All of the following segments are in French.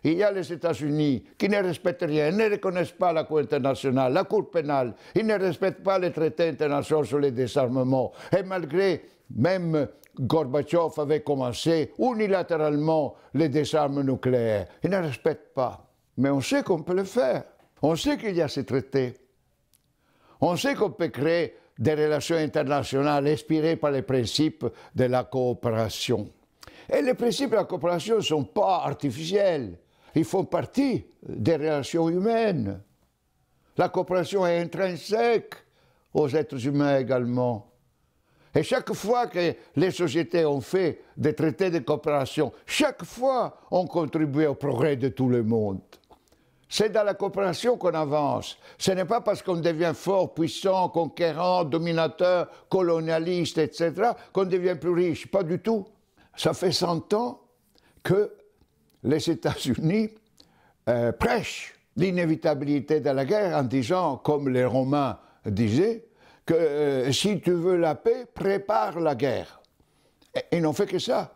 Il y a les États-Unis qui ne respectent rien, ne reconnaissent pas la Cour internationale, la Cour pénale, ils ne respectent pas les traités internationaux sur le désarmement. Et malgré, même Gorbatchev avait commencé unilatéralement le désarmement nucléaire, ils ne respectent pas. Mais on sait qu'on peut le faire. On sait qu'il y a ces traités. On sait qu'on peut créer des relations internationales inspirées par les principes de la coopération. Et les principes de la coopération ne sont pas artificiels. Ils font partie des relations humaines. La coopération est intrinsèque aux êtres humains également. Et chaque fois que les sociétés ont fait des traités de coopération, chaque fois on contribue au progrès de tout le monde. C'est dans la coopération qu'on avance. Ce n'est pas parce qu'on devient fort, puissant, conquérant, dominateur, colonialiste, etc., qu'on devient plus riche. Pas du tout. Ça fait 100 ans que les États-Unis prêchent l'inévitabilité de la guerre en disant, comme les Romains disaient, que si tu veux la paix, prépare la guerre. Et ils n'ont fait que ça.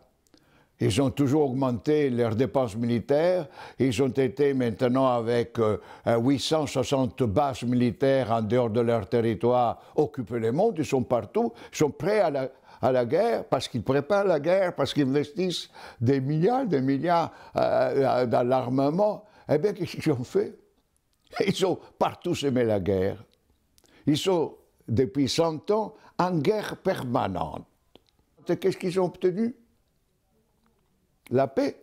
Ils ont toujours augmenté leurs dépenses militaires. Ils ont été maintenant avec 860 bases militaires en dehors de leur territoire occuper le monde. Ils sont partout. Ils sont prêts à la guerre parce qu'ils préparent la guerre, parce qu'ils investissent des milliards dans l'armement. Eh bien, qu'est-ce qu'ils ont fait? Ils ont partout semé la guerre. Ils sont, depuis 100 ans, en guerre permanente. Qu'est-ce qu'ils ont obtenu? La paix.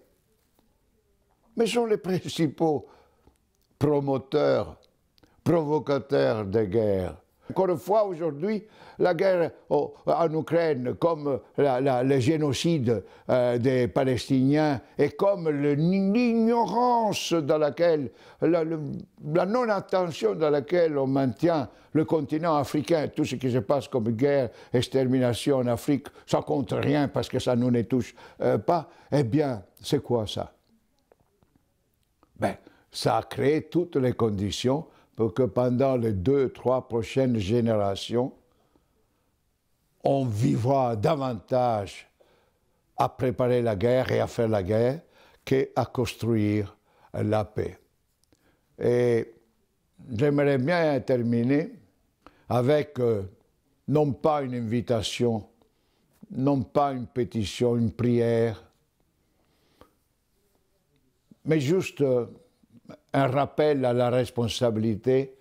Mais sont les principaux promoteurs, provocateurs de guerre. Encore une fois, aujourd'hui, la guerre en Ukraine, comme le génocide des Palestiniens, et comme l'ignorance dans laquelle, la non-attention dans laquelle on maintient le continent africain, tout ce qui se passe comme guerre, extermination en Afrique, ça compte rien parce que ça ne nous touche pas, eh bien, c'est quoi ça? Ben, ça a créé toutes les conditions pour que pendant les 2-3 prochaines générations, on vivra davantage à préparer la guerre et à faire la guerre qu'à construire la paix. Et j'aimerais bien terminer avec non pas une invitation, non pas une pétition, une prière, mais juste un rappel à la responsabilité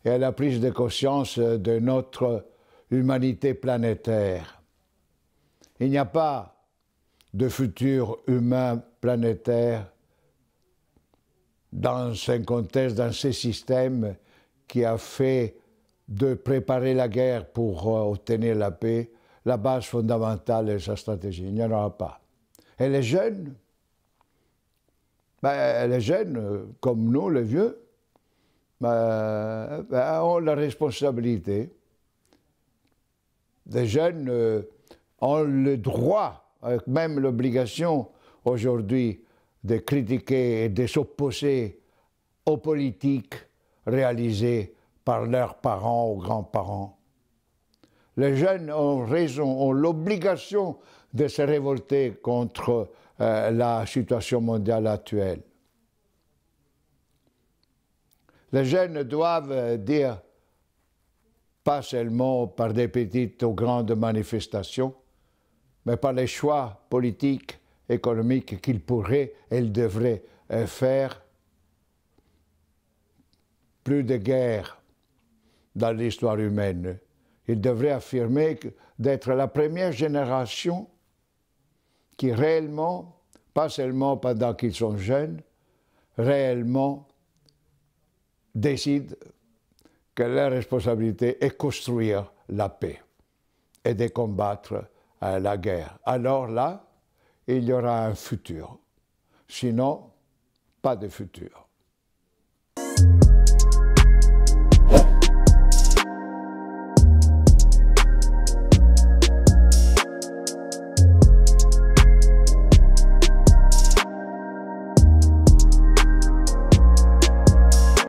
et à la prise de conscience de notre humanité planétaire. Il n'y a pas de futur humain planétaire dans un contexte, dans ce système qui a fait de préparer la guerre pour obtenir la paix, la base fondamentale de sa stratégie. Il n'y en aura pas. Et les jeunes, comme nous, les vieux, ont la responsabilité. Les jeunes ont le droit, même l'obligation aujourd'hui, de critiquer et de s'opposer aux politiques réalisées par leurs parents ou grands-parents. Les jeunes ont raison, ont l'obligation de se révolter contre la situation mondiale actuelle. Les jeunes doivent dire, pas seulement par des petites ou grandes manifestations, mais par les choix politiques, économiques qu'ils pourraient et ils devraient faire. Plus de guerre dans l'histoire humaine. Ils devraient affirmer d'être la première génération qui réellement, pas seulement pendant qu'ils sont jeunes, réellement décident que leur responsabilité est construire la paix et de combattre la guerre. Alors là, il y aura un futur. Sinon, pas de futur.